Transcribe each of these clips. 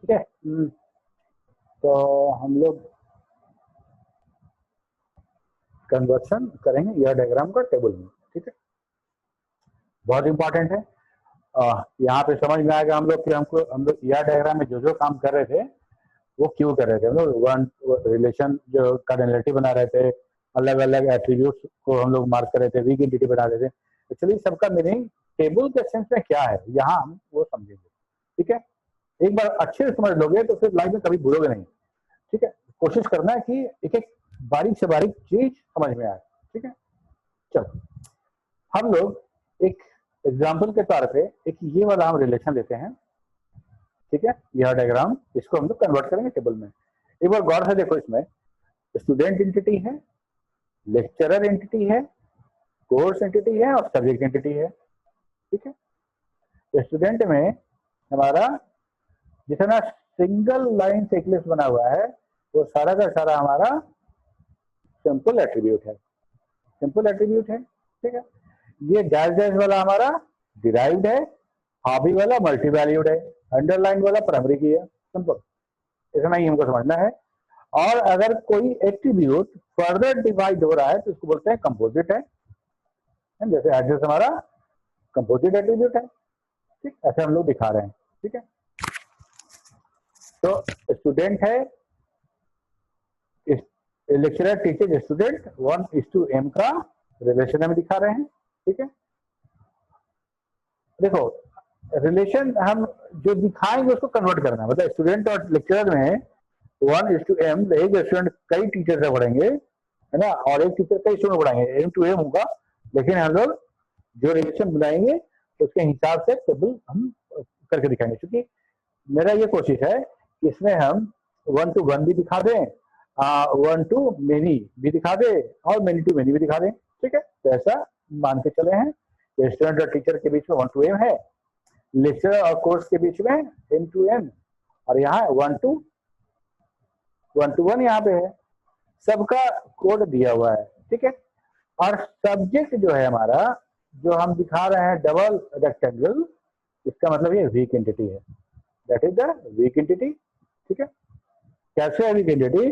ठीक है। तो हम लोग कन्वर्शन करेंगे यह डायग्राम का टेबल में, ठीक है। बहुत इंपॉर्टेंट है। यहाँ पे समझ में आएगा हम लोग कि हम लोग यह डायग्राम में जो जो काम कर रहे थे वो क्यों कर रहे थे। हम लोग वन रिलेशन जो कार्डिनलिटी बना रहे थे, अलग अलग एट्रीब्यूट्स को हम लोग मार्क कर रहे थे, वीक एंटिटी बना रहे थे। एक्चुअली सबका मीनिंग टेबल के सेंस में क्या है यहाँ हम वो समझेंगे, ठीक है। एक बार अच्छे से समझ लोगे तो फिर लाइफ में कभी भूलोगे नहीं, ठीक है। कोशिश करना है कि एक एक बारीक से बारीक चीज समझ में आए, ठीक है। चलो हम लोग एक एग्जाम्पल के तौर पे एक ये वाला हम रिलेशन लेते हैं, ठीक है। यह डायग्राम इसको हम लोग कन्वर्ट करेंगे टेबल में। एक बार गौर से देखो, इसमें स्टूडेंट एंटिटी है, लेक्चरर एंटिटी है, कोर्स एंटिटी है और सब्जेक्ट एंटिटी है, ठीक है। स्टूडेंट में हमारा जितना सिंगल लाइन से इक्लिप्स बना हुआ है वो सारा का सारा हमारा सिंपल एट्रीब्यूट है, सिंपल एट्रीब्यूट है, ठीक है। ये डैश डैश वाला हमारा डिराइव्ड है, हॉबी वाला मल्टी वैल्यूड है, अंडरलाइन वाला प्राइमरी की है, सिंपल, इतना ही हमको समझना है। और अगर कोई एट्रीब्यूट फर्दर डिवाइड हो रहा है तो इसको बोलते हैं कंपोजिट है, जैसे एड्रेस हमारा कंपोजिट एट्रीब्यूट है, ठीक, ऐसे हम लोग दिखा रहे हैं, ठीक है। तो स्टूडेंट है, लेक्चरर टीचर स्टूडेंट 1:m का रिलेशन हम दिखा रहे हैं, ठीक है। देखो रिलेशन हम जो दिखाएंगे उसको कन्वर्ट करना है, मतलब स्टूडेंट और लेक्चरर में 1:m, एक स्टूडेंट कई टीचर से पढ़ेंगे, है ना, और एक टीचर कई स्टूडेंट पढ़ाएंगे, m to m होगा। लेकिन हम लोग जो रिलेशन बनाएंगे तो उसके हिसाब से टेबल हम करके दिखाएंगे, क्योंकि मेरा ये कोशिश है कि इसमें हम 1 to 1 भी दिखा दें, 1 to many भी दिखा दे और many to many भी दिखा दें, ठीक है। तो ऐसा मान के चले हैं कि स्टूडेंट और टीचर के बीच में 1 to m है, लेक्चर और कोर्स के बीच में m to n, और यहाँ 1 to 1 यहाँ पे है, सबका कोड दिया हुआ है, ठीक है। और सब्जेक्ट जो है हमारा, जो हम दिखा रहे हैं डबल रेक्टेंगल, इसका मतलब ये वीक एंटिटी है, that is the weak entity, ठीक है। कैसे है वीक एंटिटी,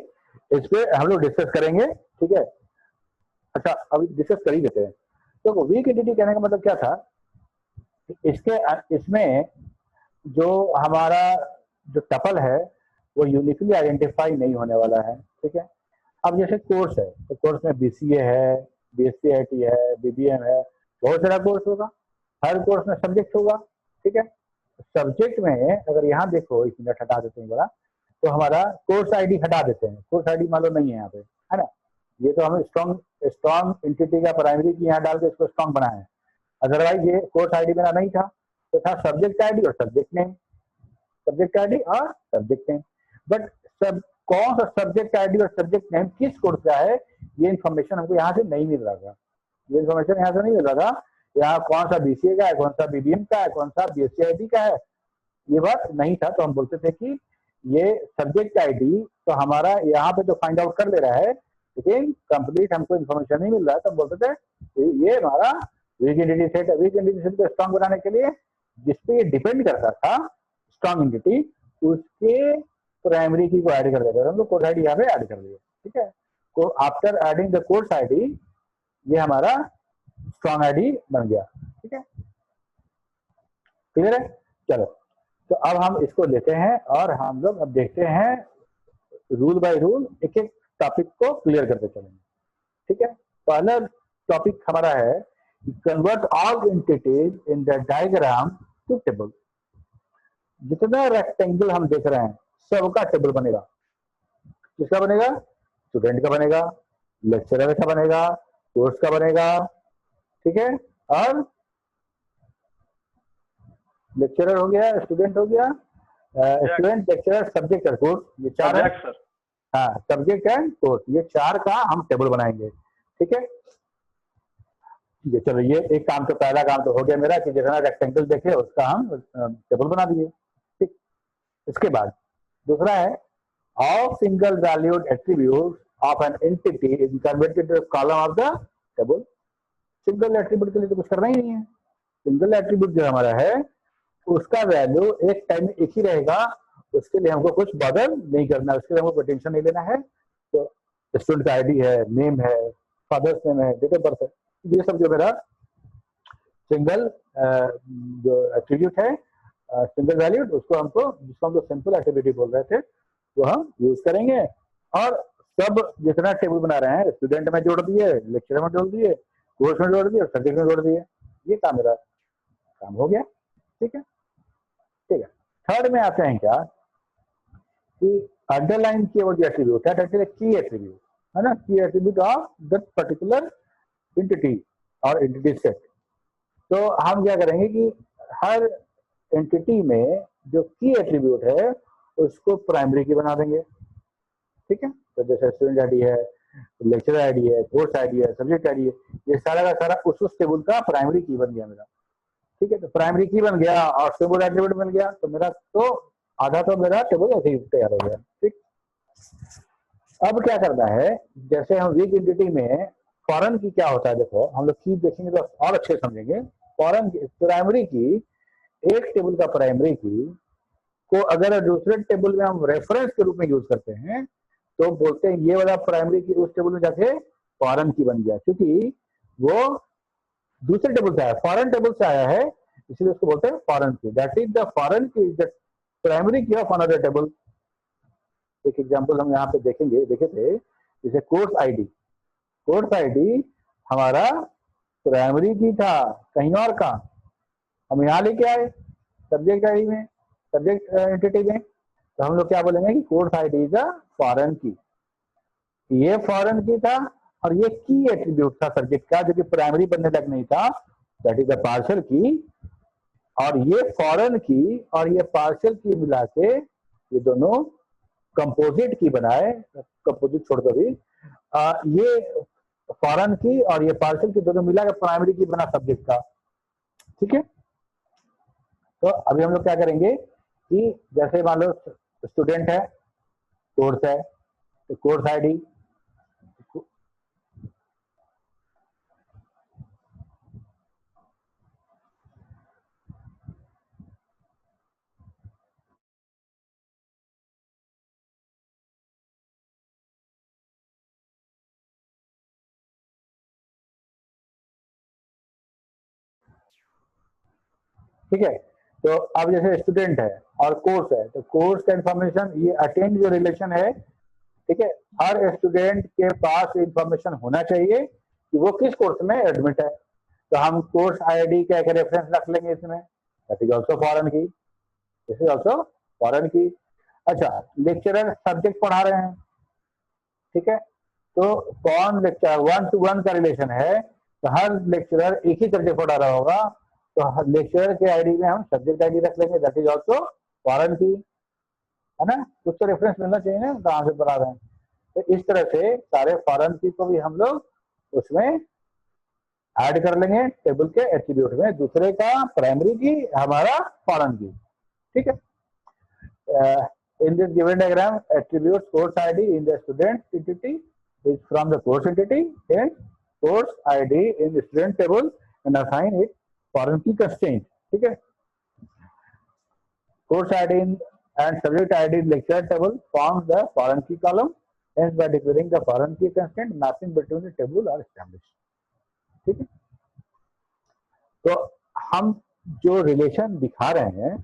इस पे हम लोग डिस्कस करेंगे, ठीक है। अच्छा अभी डिस्कस कर ही देते हैं। तो वीक एंटिटी कहने का मतलब क्या था, इसमें जो हमारा जो टपल है वो यूनिकली आइडेंटिफाई नहीं होने वाला है, ठीक है। अब जैसे कोर्स है तो कोर्स में BCA है, BSc IT है, BBM है, बहुत सारा कोर्स होगा, हर कोर्स में सब्जेक्ट होगा, ठीक है। सब्जेक्ट में अगर यहाँ देखो, एक मिनट हटा देते हैं बड़ा, तो हमारा कोर्स ID हटा देते हैं, कोर्स ID मान लो नहीं है यहाँ पे, है ना। ये तो हम स्ट्रॉन्ग एंटिटी का प्राइमरी की यहाँ डाल के इसको स्ट्रॉन्ग बनाए हैं, अदरवाइज ये कोर्स ID मेरा नहीं था, तो था सब्जेक्ट ID और सब्जेक्ट नेम, सब्जेक्ट ID और सब्जेक्ट नेम। बट सब कौन सा सब्जेक्ट ID और सब्जेक्ट नेम किस कोर्स का है, ये इन्फॉर्मेशन हमको यहाँ से नहीं मिल रहा था, ये इन्फॉर्मेशन यहाँ से नहीं मिल रहा था। यहाँ कौन सा BCA का है, कौन सा BBM का है, कौन सा BSc IT का है, ये बात नहीं था। तो हम बोलते थे कि ये सब्जेक्ट ID तो हमारा यहाँ पे तो फाइंड आउट कर ले रहा है, लेकिन कंप्लीट हमको इन्फॉर्मेशन नहीं मिल रहा है, तो हम बोलते थे ये हमारा वीक एंटिटी सेट है। वीक एंटिटी सेट को स्ट्रॉन्ग बनाने के लिए जिसपे ये डिपेंड करता था स्ट्रॉन्ग एंटिटी, उसके प्राइमरी की को ऐड कर देते थे हम लोग, कोर्स ID यहाँ पे ऐड कर दिया, ठीक है। तो after adding the course ID ये हमारा स्ट्रॉन्ग ID बन गया, ठीक है, क्लियर है। चलो तो अब हम इसको लेते हैं और हम लोग अब देखते हैं रूल बाय रूल, एक एक टॉपिक को क्लियर करते चलेंगे, ठीक है। पहला टॉपिक हमारा है convert all entities in the diagram to table. जितना रेक्टेंगल हम देख रहे हैं सबका टेबल बनेगा, किसका बनेगा, स्टूडेंट का बनेगा, लेक्चरर का बनेगा, कोर्स का बनेगा, ठीक है। और लेक्चरर हो गया, स्टूडेंट हो गया, स्टूडेंट लेक्चरर सब्जेक्ट और कोर्स, ये चार है, हाँ सब्जेक्ट एंड कोर्स, ये चार का हम टेबल बनाएंगे, ठीक है। ये चलो ये एक काम तो पहला काम तो हो गया मेरा कि जितना रेक्टेंगल देखे उसका हम टेबल बना दिए, ठीक। इसके बाद दूसरा है all single valued attribute of an entity is converted to column of the table. Single attribute के लिए तो कुछ करना ही नहीं है, सिंगल एट्रीब्यूट जो हमारा है उसका वैल्यू एक टाइम में एक ही रहेगा, उसके लिए हमको कुछ बॉदर नहीं करना है, उसके लिए हमको कोई टेंशन नहीं लेना है। तो स्टूडेंट का आईडी है, नेम है, फादर्स नेम है, डेट ऑफ बर्थ है, ये सब जो मेरा सिंगल जो एट्रीब्यूट है, सिंगल वैल्यूड, उसको हमको, जिसको हम लोग सिंपल एक्टिविटी बोल रहे थे, वो हम यूज करेंगे। और सब जितना टेबल बना रहे हैं, स्टूडेंट में जोड़ दिए, लेक्चर में जोड़ दिए, कोर्स में जोड़ दिए, सब्जेक्ट में जोड़ दिए, ये काम मेरा काम हो गया। ठीक है, ठीक है। थर्ड में आते हैं क्या कि अंडरलाइन किया वो जो एट्रीब्यूट है, दैट इज की एट्रीब्यूट, है ना, की attribute of that particular entity और एंटिटी सेट। तो हम क्या करेंगे कि हर एंटिटी में जो की एट्रीब्यूट है उसको प्राइमरी की बना देंगे। ठीक है, तो जैसे स्टूडेंट आईडी है, लेक्चर आईडी है, कोर्स आईडी है, सब्जेक्ट आईडी है, ये सारा का सारा उस टेबल का प्राइमरी की बन गया मेरा। ठीक है, तो प्राइमरी की बन गया और सिंबल एट्रीब्यूट मिल गया, तो मेरा तो आधा तो मेरा टेबल ऐसे ही तैयार हो गया। ठीक, अब क्या करना है, जैसे हम वीक एंटिटी में फॉरेन की क्या होता है, देखो हम लोग की देखेंगे तो और अच्छे समझेंगे। फॉरेन प्राइमरी की, एक टेबल का प्राइमरी की को अगर दूसरे टेबल में हम रेफरेंस के रूप में यूज करते हैं तो बोलते हैं ये वाला प्राइमरी की उस टेबल में जाके फॉरेन की बन गया, क्योंकि वो दूसरे टेबल से आया, फॉरेन टेबल से आया है, इसलिए उसको बोलते हैं फॉरेन की। दैट इज द फॉरेन की, the primary key of another table. एक एग्जांपल हम यहाँ पे देखे थे, जैसे कोर्स आईडी। कोर्स आईडी हमारा प्राइमरी की था कहीं और का, हम यहाँ लेके आए सब्जेक्ट आईडी में, सब्जेक्ट एंटिटी में, तो हम लोग क्या बोलेंगे कि course ID is a foreign की। ये फॉरेन की था और ये की एट्रीब्यूट था सब्जेक्ट का, जो कि प्राइमरी बनने तक नहीं था, दैट इज द पार्शियल की। और ये फॉरेन की और ये पार्शियल की मिला के ये दोनों कंपोजिट की बनाए, कंपोजिट छोड़कर भी ये फॉरेन की और ये पार्शियल की दोनों मिला के प्राइमरी की बना सब्जेक्ट का। ठीक है, तो अभी हम लोग क्या करेंगे कि जैसे मान लो स्टूडेंट है, कोर्स है, तो कोर्स आईडी, ठीक है। तो अब जैसे स्टूडेंट है और कोर्स है, तो कोर्स का इंफॉर्मेशन, ये अटेंड जो रिलेशन है, ठीक है, हर स्टूडेंट के पास इंफॉर्मेशन होना चाहिए कि वो किस कोर्स में एडमिट है। तो हम कोर्स आईडी का एक रेफरेंस रख लेंगे इसमें, दैट इज ऑल्सो फॉरेन की, दिस इज ऑल्सो फॉरेन की। अच्छा, लेक्चरर सब्जेक्ट पढ़ा रहे हैं, ठीक है, तो कौन लेक्चर 1 to 1 का रिलेशन है, तो हर लेक्चरर एक ही सब्जेक्ट पढ़ा रहा होगा, तो लेक्चरर के आईडी में हम सब्जेक्ट आईडी रख लेंगे, दैट इज ऑल्सो फॉरेन की, है ना। कुछ तो रेफरेंस मिलना चाहिए ना कहाँ से पढ़ा रहे हैं। तो इस तरह से सारे फॉरेन की को भी हम लोग उसमें ऐड कर लेंगे टेबल के एट्रीब्यूट में, दूसरे का प्राइमरी की, हमारा फॉरेन की। ठीक है, in this given diagram, attribute course ID in the student entity is from the course entity, and course ID in the student table and assign it foreign key constraint. ठीक है, course ID and subject ID in lecture table forms the foreign key column, hence by declaring the foreign key constraint, mapping between the table are established. ठीक है, तो हम जो relation दिखा रहे हैं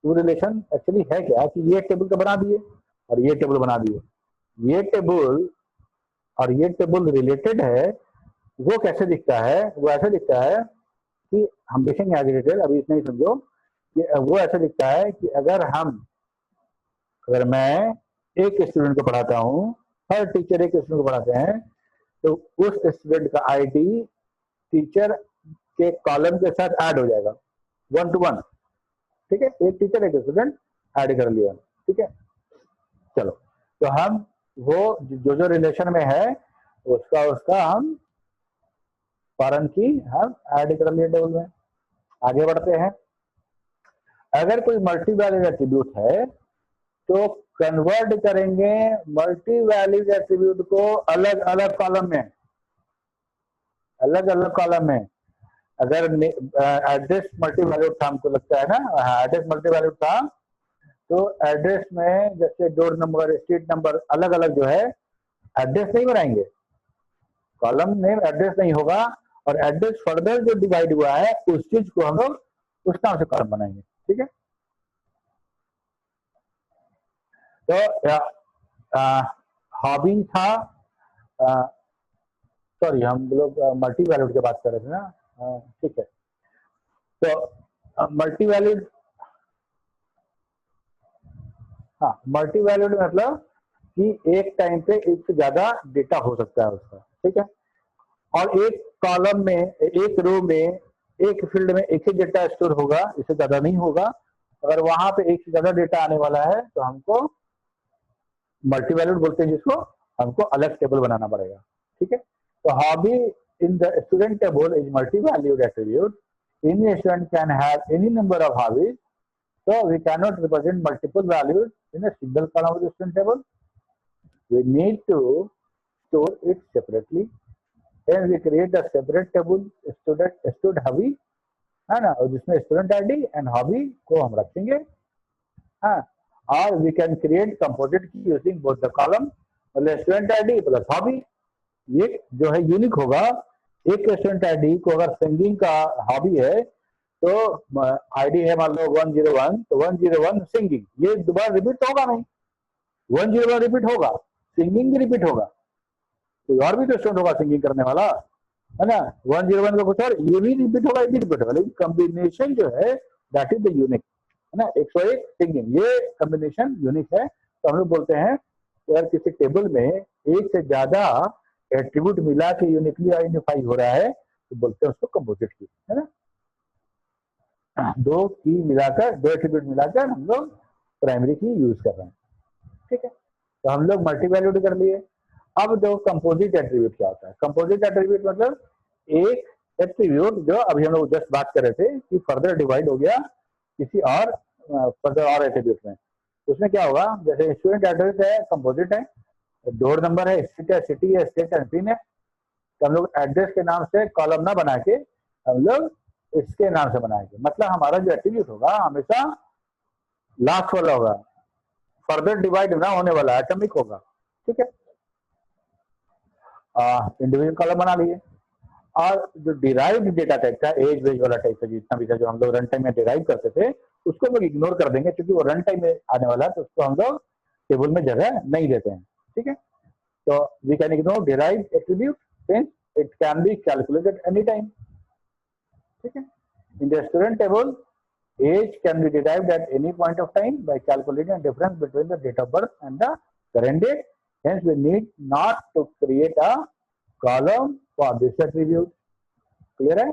वो रिलेशन एक्चुअली है क्या कि ये टेबल का बना दिए और ये टेबल बना दिए, ये टेबल और ये टेबल रिलेटेड है। वो कैसे दिखता है, वो ऐसे दिखता है कि हम देखेंगे आगे डिटेल, अभी इतना ही समझो कि वो ऐसे दिखता है कि अगर मैं एक स्टूडेंट को पढ़ाता हूँ, हर टीचर एक स्टूडेंट को पढ़ाते हैं, तो उस स्टूडेंट का आईडी टीचर के कॉलम के साथ ऐड हो जाएगा 1 to 1। ठीक है, एक टीचर एक स्टूडेंट ऐड कर लिया। ठीक है, चलो, तो हम वो जो रिलेशन में है उसका हम फॉरेन की हम ऐड कर लिए टेबल में। आगे बढ़ते हैं, अगर कोई मल्टी वैल्यूड एट्रीब्यूट है तो कन्वर्ट करेंगे मल्टी वैल्यूड एट्रीब्यूट को अलग अलग कॉलम में, अलग अलग कॉलम में। अगर एड्रेस मल्टी वैल्यूड था, हमको लगता है ना, एड्रेस मल्टी वैल्यूड था, तो एड्रेस में जैसे डोर नंबर, स्ट्रीट नंबर, अलग अलग जो है एड्रेस नहीं बनाएंगे, कॉलम नेम एड्रेस नहीं होगा, और एड्रेस फर्दर जो डिवाइड हुआ है उस चीज को हम लोग उस नाम से कॉलम बनाएंगे। ठीक है, तो हॉबी था, सॉरी हम लोग मल्टी वैल्यूड की बात कर रहे थे ना, ठीक है। तो मल्टी वैल्यूड, हाँ मल्टी वैल्यूड मतलब कि एक टाइम पे एक से ज्यादा डेटा हो सकता है उसका। ठीक है, और एक कॉलम में, एक रो में, एक फील्ड में एक ही डेटा स्टोर होगा, इससे ज्यादा नहीं होगा। अगर वहां पे एक से ज्यादा डेटा आने वाला है तो हमको मल्टी वैल्यूड बोलते हैं, जिसको हमको अलग टेबल बनाना पड़ेगा। ठीक है, तो hobby in the student table is multi valued attribute. Any student can have any number of hobbies, so we cannot represent multiple values in a single column of the student table. We need to store it separately. Then we create a separate table, student hobby, है ना, और जिसमें student ID and hobby को हम रखेंगे। हाँ, और we can create composite key using both the column, मतलब स्टूडेंट आईडी प्लस हॉबी। ये जो है यूनिक होगा। एक स्टूडेंट आईडी को अगर सिंगिंग का हॉबी है तो आईडी है मान लो 101, तो 101 सिंगिंग, ये दोबारा रिपीट होगा नहीं, 101 रिपीट होगा, सिंगिंग भी रिपीट होगा, कोई और भी तो स्टूडेंट होगा सिंगिंग करने वाला, है ना। 101 का कुछ और, ये भी रिपीट होगा, ये भी रिपीट होगा, लेकिन कॉम्बिनेशन जो है दैट इज द यूनिक, है ना। 101 सिंगिंग, ये कॉम्बिनेशन यूनिक है। तो हम लोग बोलते हैं अगर किसी टेबल में एक से ज्यादा एट्रीब्यूट मिला के यूनिकली आइडेंटिफाई हो रहा है तो बोलते हैं उसको कंपोजिट की, है ना। दो की मिलाकर, दो एट्रीब्यूट मिलाकर हम लोग प्राइमरी की यूज कर रहे हैं। ठीक है, तो हम लोग मल्टी वैल्यूड कर लिए। अब जो कंपोजिट एट्रीब्यूट क्या होता है? कंपोजिट एट्रीब्यूट मतलब एक एट्रीब्यूट जो अभी हम लोग जस्ट बात कर रहे थे कि फर्दर डिवाइड हो गया किसी और फर्दर और एट्रीब्यूट में, उसमें क्या होगा, जैसे स्टूडेंट एड्रेस है, कंपोजिट है, डोर नंबर है, स्ट्रीट है, सिटी है, स्टेट है, पिन है, तो हम लोग एड्रेस के नाम से कॉलम ना बना के हम लोग इसके नाम से बनाएंगे। मतलब हमारा जो एट्रीब्यूट होगा हमेशा लास्ट वाला होगा, फर्दर डिवाइड ना होने वाला, एटॉमिक होगा। ठीक है, इंडिविजुअल कॉलम बना लिए। और जो डिराइव्ड डेटा टाइप था, एज वेज वाला टाइप था, जितना भी था जो हम लोग रन टाइम में डिराइव करते थे, उसको हम लोग इग्नोर कर देंगे क्योंकि वो रन टाइम में आने वाला है, तो उसको हम लोग टेबल में जगह नहीं देते हैं। ठीक है, तो we can ignore derived attribute since it can be calculated any time. ठीक है, in the student table age can be derived at any point of time by calculating the difference between the date of birth and the current date. Hence, we need not to create a column for this attribute. Clear है?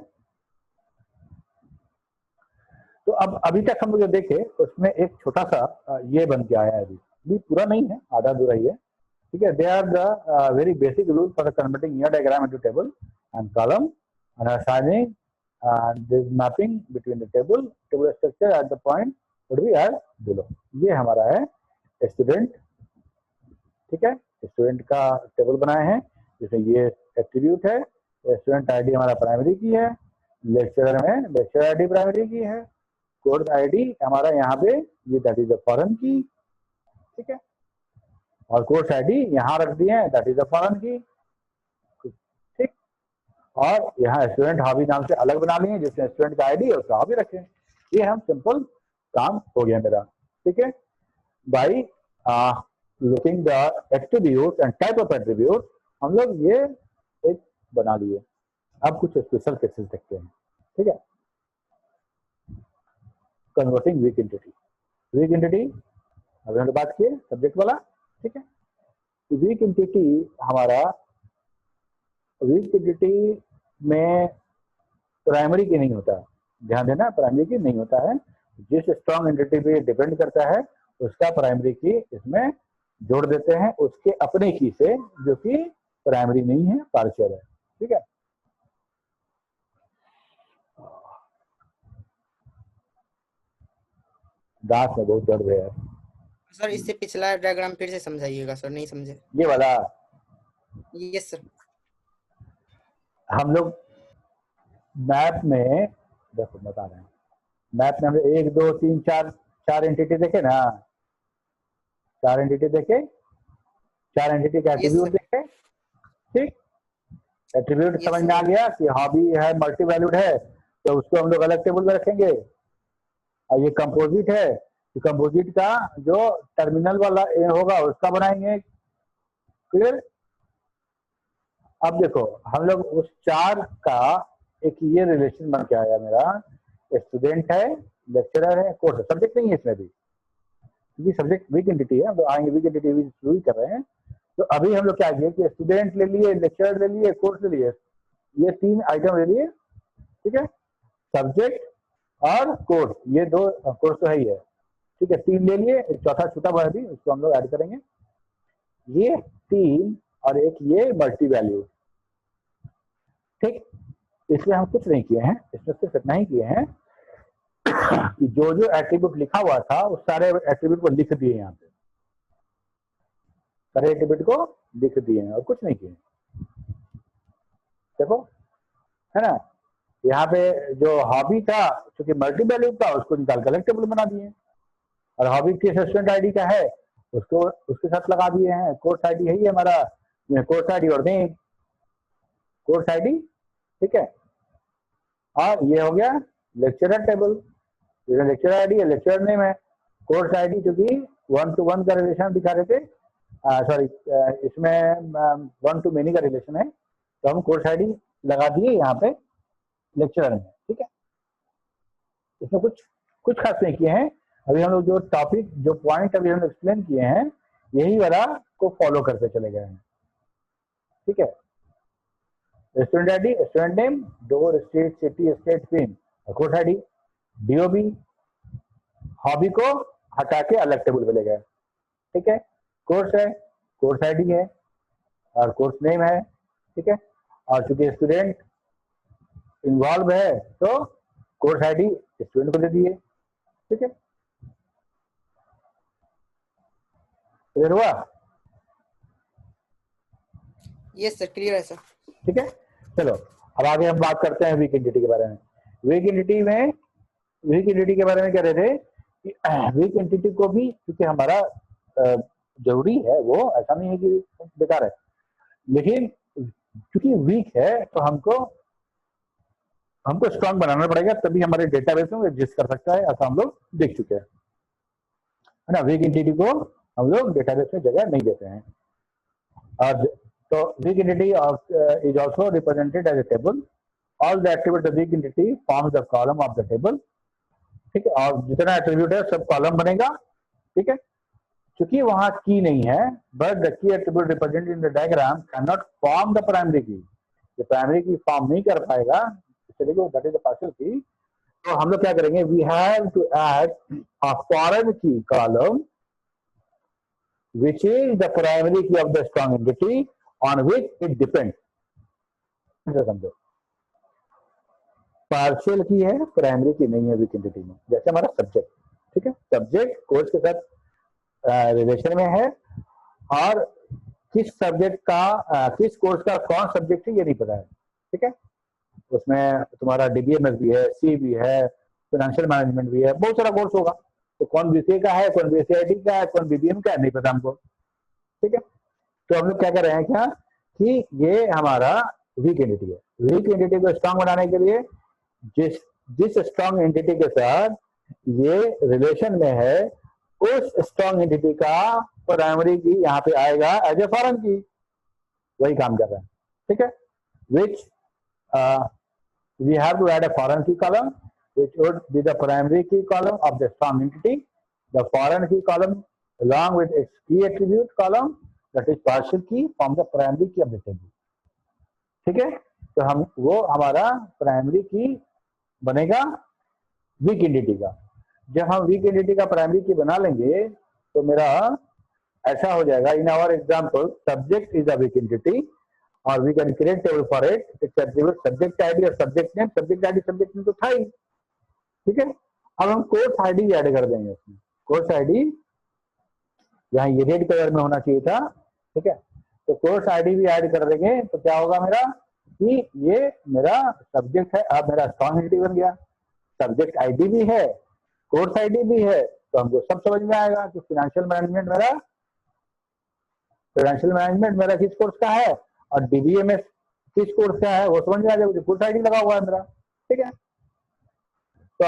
तो अब अभी तक हम लोग जो देखे उसमें एक छोटा सा ये बन के आया है, अभी पूरा नहीं है, आधा अधूरा ही है। ठीक है, they are the very basic rule for converting ER diagram into table and column and assigning this mapping between the table structure at the point would be as below. ये हमारा है स्टूडेंट। ठीक है, स्टूडेंट का table बनाए हैं जिसमें ये एट्रीब्यूट है, स्टूडेंट आईडी हमारा प्राइमरी की है, लेक्चरर में लेक्चर आईडी प्राइमरी की है, कोर्स आईडी हमारा यहाँ पे ये दैट इज द फॉरेन की। ठीक है, और कोर्स आईडी यहाँ रख दिए हैं, दैट इज द फॉरेन की। ठीक, और यहाँ स्टूडेंट हॉबी नाम से अलग बना लिए जिसमें स्टूडेंट का आईडी और उसका हॉबी रखें। ये हम सिंपल काम हो गया मेरा। ठीक है, by looking the attribute and type of attribute हम लोग ये एक बना लिए। अब कुछ स्पेशल केसेस देखते हैं। ठीक है, converting weak entity. Weak entity अभी हमने बात की सब्जेक्ट वाला। ठीक है, वीक एंटिटी हमारा, वीक एंटिटी में प्राइमरी की नहीं होता, ध्यान देना, प्राइमरी की नहीं होता है। जिस स्ट्रॉन्ग एंटिटी पे डिपेंड करता है उसका प्राइमरी की इसमें जोड़ देते हैं उसके अपने की से, जो कि प्राइमरी नहीं है, पार्शियल है। ठीक है, दांत में बहुत दर्द है यार। सर इससे पिछला डायग्राम फिर से समझाइएगा सर, नहीं समझे। ये वाला? Yes sir. हम लोग मैप में देखो बता रहे हैं, मैप में हम 1 2 3 4 4 एंटिटी देखे ना, 4 एंटिटी देखे, 4 एंटिटी का Yes, एट्रीब्यूट sir. देखे, ठीक। एट्रीब्यूट Yes, समझ में sir. आ गया कि हॉबी है, मल्टी वैल्यूड है, तो उसको हम लोग अलग टेबल में रखेंगे। और ये कंपोजिट है, तो कंपोजिट का जो टर्मिनल वाला ए होगा उसका बनाएंगे, क्लियर। अब देखो हम लोग उस 4 का एक ये रिलेशन बन के आया मेरा, स्टूडेंट है, लेक्चरर है, कोर्स है, सब्जेक्ट नहीं है इसमें भी, क्योंकि सब्जेक्ट वीक एंटिटी है, तो आएंगे वीक एंटिटी शुरू ही कर रहे हैं। तो अभी हम लोग क्या किए कि स्टूडेंट ले लिए, लेक्चरर ले लिए, कोर्स ले लिए, ये 3 आइटम ले लिए, ठीक है। सब्जेक्ट और कोर्स, ये 2 कोर्स तो है ही है, ठीक है। 3 ले लिए, एक चौथा छूटा हुआ है भी, उसको हम लोग ऐड करेंगे। ये 3 और एक ये मल्टी वैल्यू, ठीक। इसमें हम कुछ नहीं किए हैं, इसमें सिर्फ इतना ही किए हैं कि जो जो एट्रीब्यूट लिखा हुआ था उस सारे एट्रीब्यूट को लिख दिए, यहाँ पे सारे एट्रीब्यूट को लिख दिए हैं और कुछ नहीं किए। देखो, है ना, यहाँ पे जो हॉबी था, क्योंकि मल्टी वैल्यू था, उसको निकाल कर अलग टेबल बना दिए, और हॉबी किस स्टूडेंट आईडी का है उसको उसके साथ लगा दिए हैं। कोर्स आईडी है ही हमारा, कोर्स आईडी और दें कोर्स आईडी, ठीक है। और ये हो गया लेक्चरर टेबल, ये लेक्चर आईडी है, लेक्चर नेम है। कोर्स आईडी क्योंकि 1 to 1 का रिलेशन दिखा रहे थे, सॉरी इसमें 1 to many का रिलेशन है, तो हम कोर्स आईडी लगा दिए यहाँ पे लेक्चरर में, ठीक है। इसमें कुछ खास नहीं किए हैं। अभी हम लोग जो टॉपिक, जो पॉइंट अभी हम लोग एक्सप्लेन किए हैं, यही वाला को फॉलो करते चले गए हैं, ठीक है। Student ID, student name, door, state, city, state, pin, course ID, DOB, hobby को हटा के अलग टेबल पे ले गए, ठीक है। कोर्स है, कोर्स आईडी है और कोर्स नेम है, ठीक है। और चूंकि स्टूडेंट इन्वॉल्व है तो कोर्स आईडी स्टूडेंट को दे दिए, ठीक है। क्लियर हुआ? Yes, sir. Clear है सर। ठीक है, चलो अब आगे हम बात करते हैं वीक एंटिटी के बारे में। वीक एंटिटी के बारे में कह रहे थे कि वीक एंटिटी को भी, क्योंकि हमारा जरूरी है, वो ऐसा नहीं है कि बेकार है, लेकिन क्योंकि वीक है तो हमको स्ट्रांग बनाना पड़ेगा, तभी हमारे डेटाबेस में एग्जिस्ट कर सकता है, ऐसा हम लोग देख चुके हैं, है ना। वीक एंटिटी को हम लोग डेटाबेस में जगह नहीं देते हैं। और तो weak entity is also represented as a table, all the attribute of weak entity forms the column of the table, ठीक है। और जितना एट्रीब्यूट है सब कॉलम बनेगा, ठीक है। क्योंकि वहां की नहीं है, but the key attribute represented in the diagram can not form the primary की, ये प्राइमरी की फॉर्म नहीं कर पाएगा, चलिए दैट इज द पार्शियल की। तो हम लोग क्या करेंगे, we have to add a foreign key column which is the primary key of the strong entity on which it depends. समझो, पार्शियल की है, प्राइमरी की नहीं है वीक एंटिटी में। जैसे हमारा सब्जेक्ट, ठीक है, सब्जेक्ट कोर्स के साथ रिलेशन में है, और किस सब्जेक्ट का किस कोर्स का कौन सब्जेक्ट है ये नहीं पता है, ठीक है। उसमें तुम्हारा डीबीएमएस भी है, सी भी है, फाइनेंशियल मैनेजमेंट भी है, बहुत सारा कोर्स होगा, तो कौन बीसीए का है, कौन बीसीआईटी का है, कौन बीबीएम का है, नहीं पता हमको, ठीक है। तो हम लोग क्या कर रहे हैं क्या कि ये हमारा वीक एंटिटी है। वीक एंटिटी को स्ट्रांग बनाने के लिए जिस स्ट्रांग एंटिटी के साथ ये रिलेशन में है, उस स्ट्रांग एंटिटी का प्राइमरी की यहाँ पे आएगा एज ए फॉरेन की, वही काम कर रहे हैं, ठीक है। Which we have to add a foreign key column which would be the primary key column of the strong entity. The foreign key column along with its key attribute column, that is partial key, form the primary key of the table. ठीक है, तो हम वो हमारा primary की बनेगा weak entity का। जब हम वीक एंटिटी का प्राइमरी की बना लेंगे तो मेरा ऐसा हो जाएगा, in our example subject is a weak entity और we can create table for it, its attribute subject ID और subject name. Subject ID subject name तो था ही, ठीक है। अब हम कोर्स आईडी ऐड कर देंगे उसमें, कोर्स आईडी यहाँ ये रेड कलर में होना चाहिए था, ठीक है। तो कोर्स आईडी भी ऐड कर देंगे, तो क्या होगा मेरा कि ये मेरा सब्जेक्ट है, अब मेरा स्ट्रांग एंटिटी बन गया। सब्जेक्ट आईडी भी है, कोर्स आईडी भी है, तो हमको सब समझ में आएगा कि फाइनेंशियल मैनेजमेंट मेरा किस कोर्स का है और डीबीएमएस किस कोर्स का है, वो समझ में आ जाएगा, कोर्स आईडी लगा हुआ है मेरा। ठीक है, तो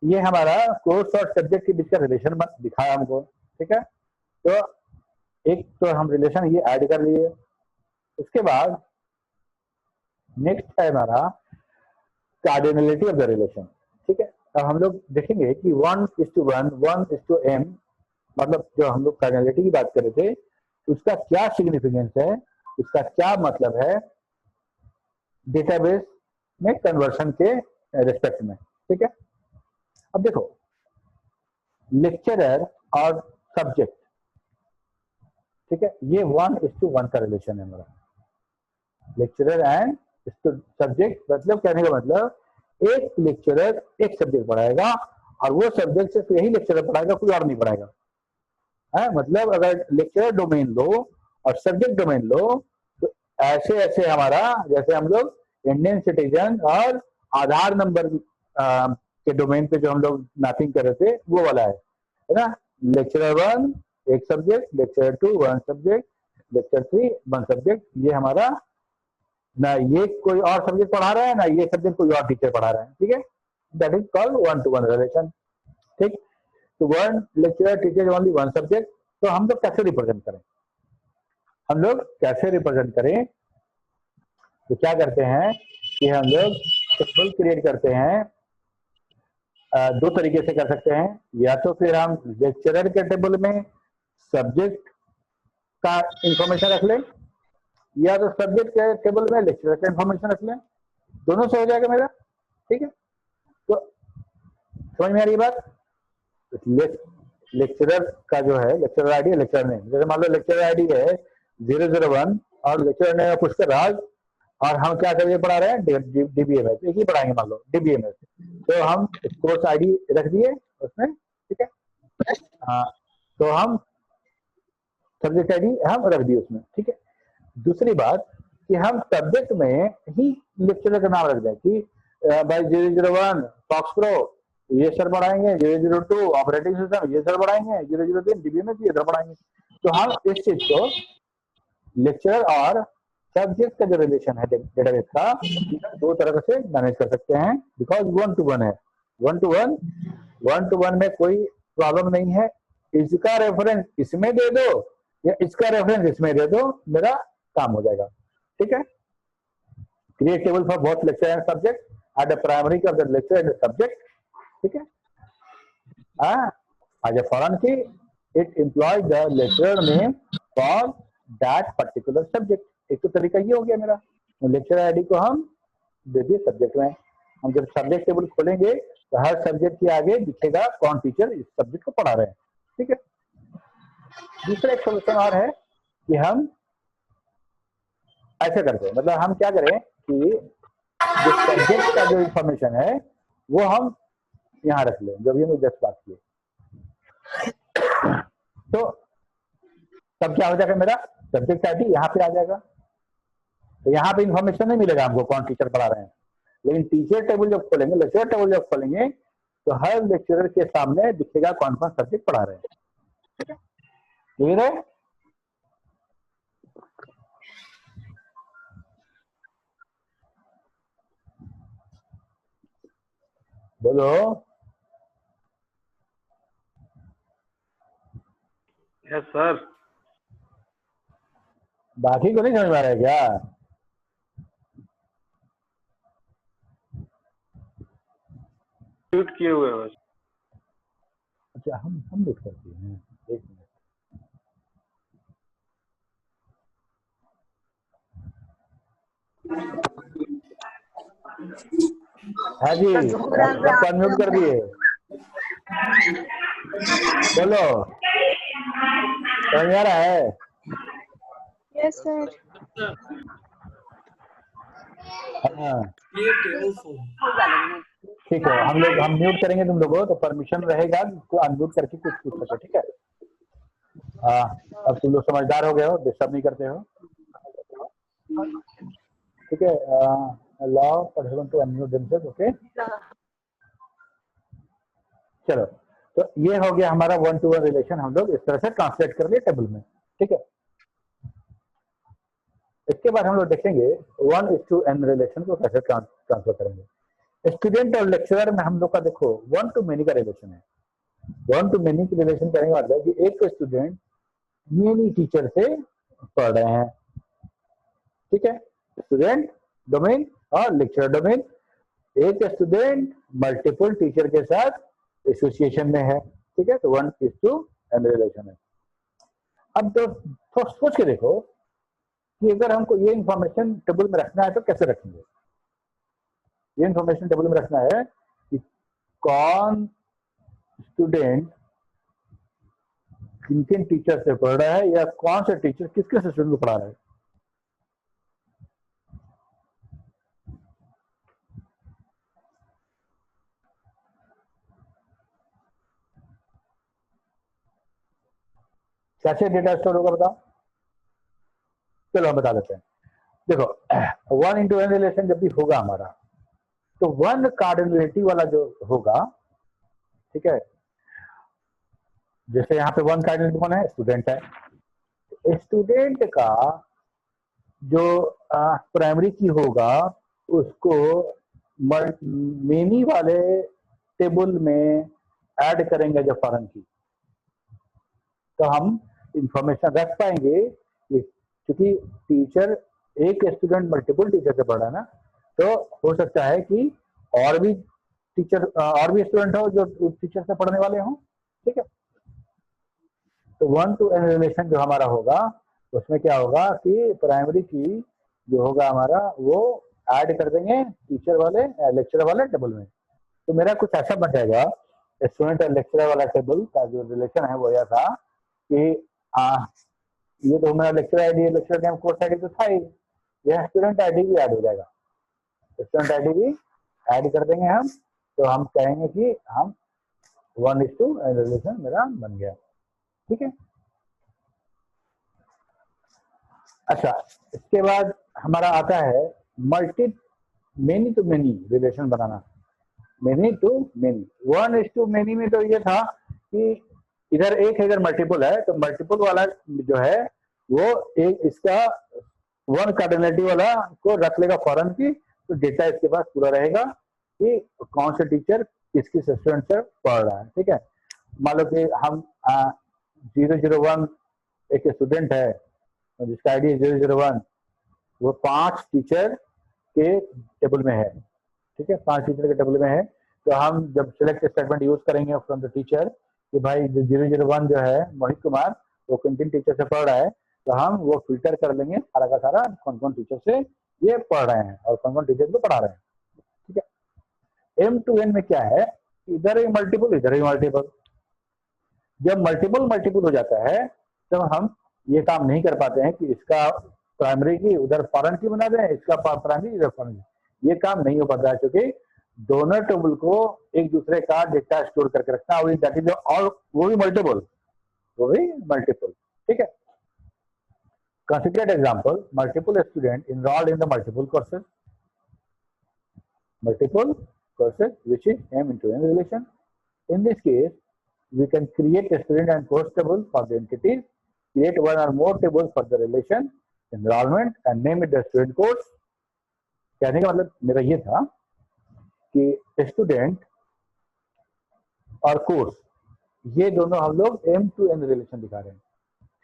ये हमारा कोर्स और सब्जेक्ट के बीच का रिलेशन दिखाया हमको। ठीक है, तो एक तो हम रिलेशन ये ऐड कर लिए। उसके बाद नेक्स्ट है हमारा कार्डिनलिटी ऑफ द रिलेशन। ठीक है, अब हम लोग देखेंगे कि 1:1, 1:m, मतलब जो हम लोग कार्डिनलिटी की बात कर रहे थे उसका क्या सिग्निफिकेंस है, उसका क्या मतलब है डेटाबेस में कन्वर्शन के रिस्पेक्ट में। ठीक है, अब देखो लेक्चरर और सब्जेक्ट, ठीक है, ये 1:1 का रिलेशन है हमारा, लेक्चरर एंड सब्जेक्ट। मतलब कहने का मतलब एक लेक्चरर एक सब्जेक्ट पढ़ाएगा और वो सब्जेक्ट सिर्फ यही लेक्चरर पढ़ाएगा, कोई और नहीं पढ़ाएगा। है मतलब अगर लेक्चरर डोमेन लो और सब्जेक्ट डोमेन लो तो ऐसे ऐसे हमारा, जैसे हम लोग इंडियन सिटीजन और आधार नंबर के डोमेन पे जो हम लोग मैपिंग कर रहे थे वो वाला है ना। लेक्चरर 1 एक subject, lecturer 2 1 subject, lecture 3 1 subject. ये हमारा ना ये कोई और सब्जेक्ट पढ़ा रहा है ना ये सब्जेक्ट कोई और टीचर पढ़ा रहा है। ठीक है, दैट इज कॉल्ड 1:1 रिलेशन। ठीक, तो 1 लेक्चरर टीचर ओनली 1 सब्जेक्ट। तो हम लोग कैसे रिप्रेजेंट करें, तो क्या करते हैं कि हम लोग टेबल क्रिएट करते हैं। दो तरीके से कर सकते हैं, या तो फिर हम लेक्चरर के टेबल में सब्जेक्ट का इंफॉर्मेशन रख लें या तो सब्जेक्ट के टेबल में लेक्चरर का इंफॉर्मेशन रख लें, दोनों से हो जाएगा मेरा। ठीक है, तो समझ में आ रही बात। लेक्चरर का जो है लेक्चरर आईडी है, लेक्चरर नेम, जैसे मान लो लेक्चरर आईडी है 001 और लेक्चरर नेम है पुष्कर राज और हम क्या करेंगे पढ़ा रहे हैं डीबीएमएस, एक ही पढ़ाएंगे मान लो डीबीएमएस, तो हम कोर्स आईडी रख दिए उसमें। ठीक है, हाँ, तो हम सब्जेक्ट आईडी हम रख दिए उसमें। ठीक है, दूसरी बात कि हम सब्जेक्ट में ही लेक्चरर का नाम रख दें कि भाई 001 फॉक्स प्रो ये सर पढ़ाएंगे, 002 ऑपरेटिंग सिस्टम ये सर पढ़ाएंगे, 003 डीबीएमएस ये सर पढ़ाएंगे। तो हम इस चीज को लेक्चरर और सब्जेक्ट का जो रिलेशन है डेटाबेस का दो तरह से मैनेज कर सकते हैं, बिकॉज 1:1 है। 1:1 में कोई प्रॉब्लम नहीं है, इसका रेफरेंस इसमें दे दो या इसका रेफरेंस इसमें दे दो, मेरा काम हो जाएगा। ठीक है, create table for both lecture and subject at the primary of the lecture and subject. ठीक है, as a foreign key it employs the lecturer name for that particular subject। एक तो तरीका ये हो गया मेरा, लेक्चर आईडी को हम दे दिए सब्जेक्ट में। हम जब सब्जेक्ट टेबल खोलेंगे तो हर सब्जेक्ट के आगे दिखेगा कौन टीचर इस सब्जेक्ट को पढ़ा रहे हैं। ठीक है, दूसरा एक सोल्यूशन और है कि हम ऐसे करते हैं, मतलब हम क्या करें कि जो सब्जेक्ट का जो इंफॉर्मेशन है वो हम यहाँ रख लें, जो भी हमने जस्ट बात की। तो तब क्या हो जाएगा, मेरा सब्जेक्ट आईडी यहाँ पे आ जाएगा। तो यहाँ पे इंफॉर्मेशन नहीं मिलेगा हमको कौन टीचर पढ़ा रहे हैं, लेकिन टीचर टेबल जब खोलेंगे, लेक्चर टेबल जब खोलेंगे तो हर लेक्चरर के सामने दिखेगा कौन कौन सब्जेक्ट पढ़ा रहे हैं। क्लियर है? बोलो। Yes sir. बाकी को नहीं समझ में आ रहा है क्या? म्यूट किए हुए हो। अच्छा, हम म्यूट करते हैं, एक मिनट। हाँ जी, सबको अनम्यूट कर दिए। बोलो, समझ में आ रहा है? Yes sir. हाँ ठीक है, हम म्यूट करेंगे तुम लोगों, तो परमिशन रहेगा तो अनम्यूट करके कुछ पूछ सको। ठीक है, अब तुम लोग समझदार हो गए हो, डिस्टर्ब नहीं करते हो। ठीक है, allow participant to unmute themselves. Okay, चलो तो ये हो गया हमारा 1 to 1 रिलेशन, हम लोग इस तरह से ट्रांसलेट कर लिए टेबल में, ठीक है। इसके बाद हम लोग देखेंगे 1:n रिलेशन को कैसे ट्रांसफर करेंगे। स्टूडेंट और लेक्चरर में हम लोग का देखो 1 to many का रिलेशन है। 1 to many की रिलेशन करने का मतलब है कि एक स्टूडेंट मेनी टीचर से पढ़ रहे हैं, ठीक है। स्टूडेंट डोमेन और लेक्चरर डोमेन, एक स्टूडेंट मल्टीपल टीचर के साथ एसोसिएशन में है, ठीक है। तो 1:n रिलेशन है। अब तो सोच के देखो कि अगर हमको ये इंफॉर्मेशन टेबल में रखना है तो कैसे रखेंगे। ये इंफॉर्मेशन टेबल में रखना है कि कौन स्टूडेंट किन किन टीचर से पढ़ रहा है या कौन से टीचर किस किस स्टूडेंट को पढ़ा रहा है। कैसे डेटा स्टोर होगा बताओ। चलो हम बता देते हैं। देखो 1:n रिलेशन जब भी होगा हमारा तो 1 कार्डिनलिटी वाला जो होगा, ठीक है। जैसे यहाँ पे 1 कार्डिनलिटी कौन है, स्टूडेंट है। स्टूडेंट का जो प्राइमरी की होगा उसको मेनी वाले टेबल में ऐड करेंगे जो फॉरेन की, तो हम इंफॉर्मेशन रख पाएंगे कि क्योंकि टीचर एक स्टूडेंट मल्टीपल टीचर से पढ़ रहा है ना, तो हो सकता है कि और भी स्टूडेंट हो जो टीचर से पढ़ने वाले हों, ठीक है। तो 1 to n रिलेशन जो हमारा होगा उसमें क्या होगा कि प्राइमरी की जो होगा हमारा वो ऐड कर देंगे टीचर वाले लेक्चरर वाले टेबल में। तो मेरा कुछ ऐसा बन जाएगा, स्टूडेंट और लेक्चरर वाला टेबल का जो रिलेशन है वो यह था कि ये तो मेरा लेक्चर आईडी है, लेक्चर नेम कोर्स आईडी तो था ही, यह स्टूडेंट आईडी भी ऐड हो जाएगा। स्टूडेंट आईडी भी ऐड कर देंगे हम, तो हम कहेंगे कि हम 1:n रिलेशन मेरा बन गया, ठीक है। अच्छा, इसके बाद हमारा आता है मेनी टू मेनी रिलेशन बनाना। मेनी टू मेनी 1:many में तो ये था कि इधर एक है इधर मल्टीपल है, तो मल्टीपल वाला जो है वो एक इसका 1 कार्डिनलिटी वाला को रख लेगा फॉरेन की, तो डेटा इसके पास पूरा रहेगा कि कौन से टीचर किस किस स्टूडेंट से पढ़ रहा है, ठीक है। मान लो कि हम 001 एक स्टूडेंट है जिसका आईडी है 001, वो 5 टीचर के टेबल में है, ठीक है। 5 टीचर के टेबल में है, तो हम जब सिलेक्ट स्टेटमेंट यूज करेंगे फ्रॉम द टीचर कि भाई 001 जो है मोहित कुमार वो किन किन टीचर से पढ़ रहा है, तो हम वो फिल्टर कर लेंगे सारा का सारा कौन कौन टीचर से ये पढ़ रहे हैं और कौन कौन टीचर को पढ़ा रहे हैं, ठीक है। M2N में क्या है, इधर ही मल्टीपल इधर ही मल्टीपल। जब मल्टीपल हो जाता है तो हम ये काम नहीं कर पाते हैं कि इसका प्राइमरी की उधर फॉरेन की बना दें, इसका प्राइमरी इधर फॉरेन की, ये काम नहीं हो पाता है क्योंकि दोनों टेबल को एक दूसरे का डेटा स्टोर करके रखना और वो भी मल्टीपल, ठीक है। Consider example, multiple students enrolled in the multiple courses which is M:n relation. In this case, we can create a student and course table for the entities, create one or more tables for the relation enrollment and name it the student course. कहने का मतलब मेरा ये था कि student और course ये दोनों हम लोग M2N रिलेशन दिखा रहे हैं,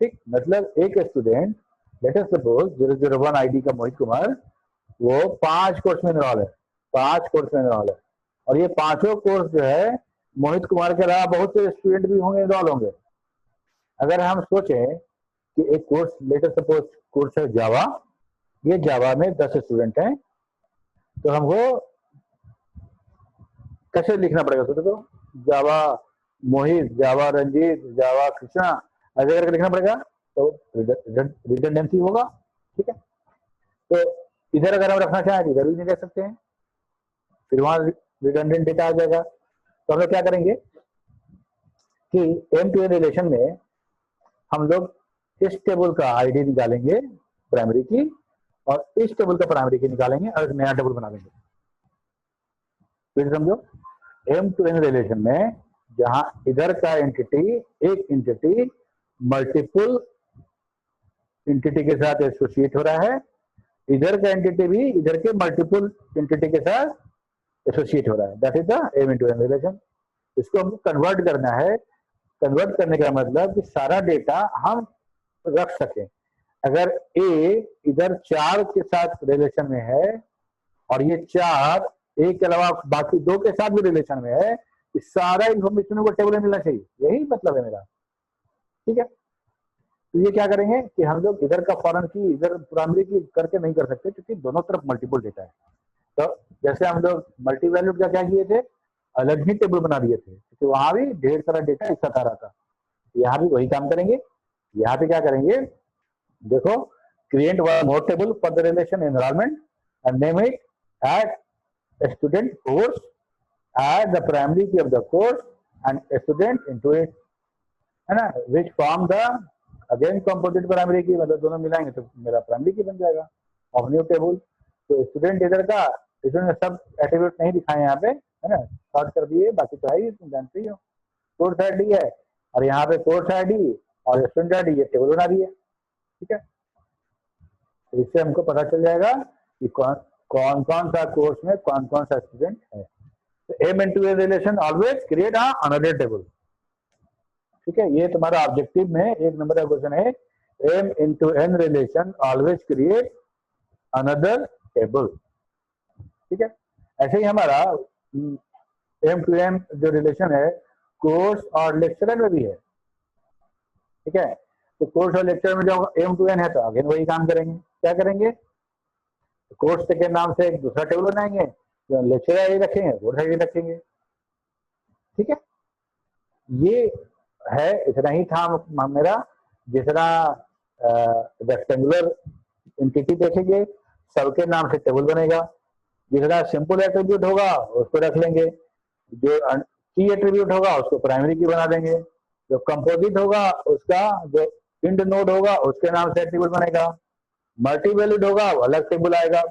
ठीक। मतलब एक student let us suppose 001 ID का मोहित कुमार वो 5 कोर्स में इनरोल है, और ये पांचों कोर्स जो है मोहित कुमार के अलावा बहुत से स्टूडेंट भी होंगे, इनरोल होंगे। अगर हम सोचें कि एक course let us suppose course है जावा, ये जावा में 10 स्टूडेंट हैं, तो हमको कैसे लिखना पड़ेगा, सोचो तो जावा मोहित, जावा रंजीत, जावा कृष्णा ऐसे करके लिखना पड़ेगा, तो रिडंडेंसी होगा, ठीक है। तो इधर अगर हम रखना चाहें इधर भी नहीं रख सकते हैं, फिर वहां रिडंडेंट डेटा आ जाएगा। तो हम लोग क्या करेंगे कि M2N रिलेशन में हम लोग इस टेबल का आईडी निकालेंगे प्राइमरी की और इस टेबल का प्राइमरी की निकालेंगे और एक नया टेबल बना देंगे। फिर समझो M2N रिलेशन में जहां इधर का एंटिटी एक एंटिटी मल्टीपल एंटिटी के साथ एसोसिएट हो रहा है, इधर का एंटिटी भी इधर के मल्टीपल एंटिटी के साथ एसोसिएट हो रहा है। That is the M into N relation. इसको हमको कन्वर्ट करना है। कन्वर्ट करने का मतलब कि सारा डेटा हम रख सकें। अगर ए इधर 4 के साथ रिलेशन में है और ये 4 ए के अलावा बाकी 2 के साथ भी रिलेशन में है, इस सारा इंफॉर्मेशन को टेबल में मिलना चाहिए, यही मतलब है मेरा। ठीक है, तो ये क्या करेंगे कि हम लोग इधर का फॉरेन की इधर प्राइमरी की करके नहीं कर सकते, क्योंकि दोनों तरफ मल्टीपल डेटा है। तो जैसे हम लोग मल्टी वैल्यूड का क्या किए थे, अलग ही टेबल बना दिए थे, क्योंकि वहां भी ढेर सारा डेटा एक साथ आ रहा था। यहाँ भी वही काम करेंगे। यहाँ पे क्या करेंगे, देखो, create one more table for the relation environment and name it as student course, add the primary key of the course and student into it, है ना, which form the again composite primary key, मतलब दोनों मिलाएंगे तो मेरा primary की बन जाएगा ऑफ न्यू टेबल। तो स्टूडेंट इधर का, स्टूडेंट सब एट्रीब्यूट नहीं दिखाए यहाँ पे, है ना, शॉर्ट कर दिए, बाकी तो है ही, तुम जानते ही हो। कोर्स आईडी है और यहाँ पे कोर्स आईडी और स्टूडेंट आईडी, ये टेबल बना दी है। ठीक है, तो इससे हमको पता चल जाएगा कि कौन कौन सा कोर्स में कौन कौन सा स्टूडेंट है। तो M into a relation always create another table. ठीक है, ये तुम्हारा ऑब्जेक्टिव में 1 नंबर का क्वेश्चन है। M into N relation always create another table. ठीक है, ऐसे ही हमारा एम टू एम जो रिलेशन है कोर्स और लेक्चरर में भी है। ठीक है, तो कोर्स और लेक्चर में जो एम टू एन है तो अगेन वही काम करेंगे। क्या करेंगे, कोर्स के नाम से एक दूसरा टेबल बनाएंगे, जो लेक्चर आईडी रखेंगे कोर्स आईडी रखेंगे। ठीक है, ये है, इतना ही था मेरा। जितना रेक्टेंगुलर एंटिटी देखेंगे सबके नाम से टेबल बनेगा। जितना सिंपल एट्रीब्यूट होगा उसको रख लेंगे, जो की एट्रीब्यूट होगा उसको प्राइमरी की बना देंगे, जो कंपोजिट होगा उसका जो इंड नोड होगा उसके नाम से टेबल बनेगा, मल्टी वैल्यूड होगा वो अलग टेबल आएगा।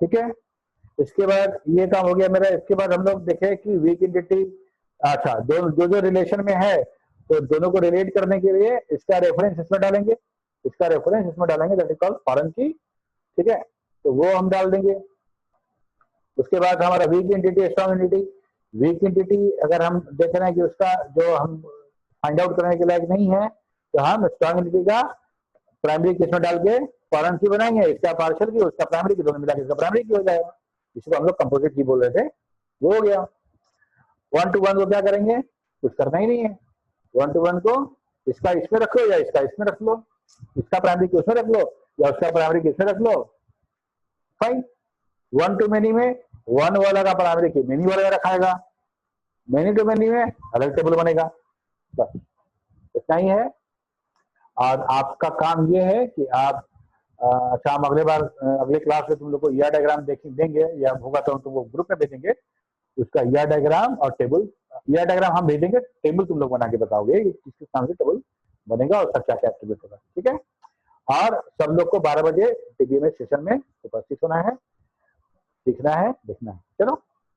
ठीक है, इसके बाद ये काम हो गया मेरा। इसके बाद हम लोग देखे कि वीक एंटिटी, अच्छा, जो रिलेशन में है तो दोनों को रिलेट करने के लिए इसका रेफरेंस इसमें डालेंगे, इसका रेफरेंस इसमें डालेंगे, दैट इज कॉल्ड फॉरेन की। ठीक है, तो वो हम डाल देंगे। उसके बाद हमारा weak entity, strong entity. Weak entity अगर हम देख रहे हैं कि उसका जो हम फाइंड आउट करने के लायक नहीं है, तो हम स्ट्रॉन्ग एंटिटी का प्राइमरी की इसमें डाल के फॉरेन की बनाएंगे, इसका पार्शियल की उसका प्राइमरी की, दोनों मिला के इसका प्राइमरी की हो जाएगा। इसको हम लोग कंपोजिट की बोल रहे थे, वो हो गया। 1 to 1 को क्या करेंगे, कुछ करना ही नहीं है। 1 to 1 को इसका इसमें रख लो या इसका इसमें रख लो, इसका प्राइमरी की उसमें रख लो या उसका प्राइमरी की इसमें रख लो, फाइन। 1 to many में 1 वाला का प्राइमरी की मेनी वाला रखाएगा, मेनी टू मेनी में अलग टेबल बनेगा। बस इतना ही है। और आपका काम ये है कि आप अच्छा, हम अगले बार अगले क्लास में तुम लोग को ईआर डायग्राम देंगे, या होगा तो हम तुमको ग्रुप में भेजेंगे उसका ईआर डायग्राम और टेबल। ईआर डायग्राम हम भेजेंगे, टेबल तुम लोग बना के बताओगे किसके नाम से टेबल बनेगा और क्या क्या एक्टिवेट होगा। ठीक है, और सब लोग को 12 बजे टीवी में सेशन में उपस्थित होना है, सीखना है, देखना है। चलो,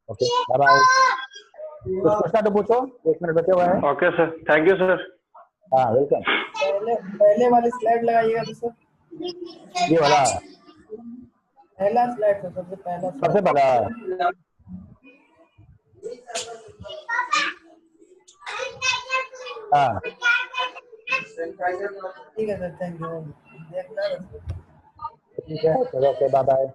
ओके, बाय बाय। कुछ पूछना तो पूछो, 1 मिनट बचे हुए हैं। Okay sir, thank you sir. हाँ, वेलकम। पहले वाली स्लाइड लगाइएगा तो सर, ये वाला पहला स्लाइड था, सबसे पहला सबसे पहला। हाँ, ठीक है सर, थैंक यू। देखना ठीक है, चलो, ओके, बाय बाय।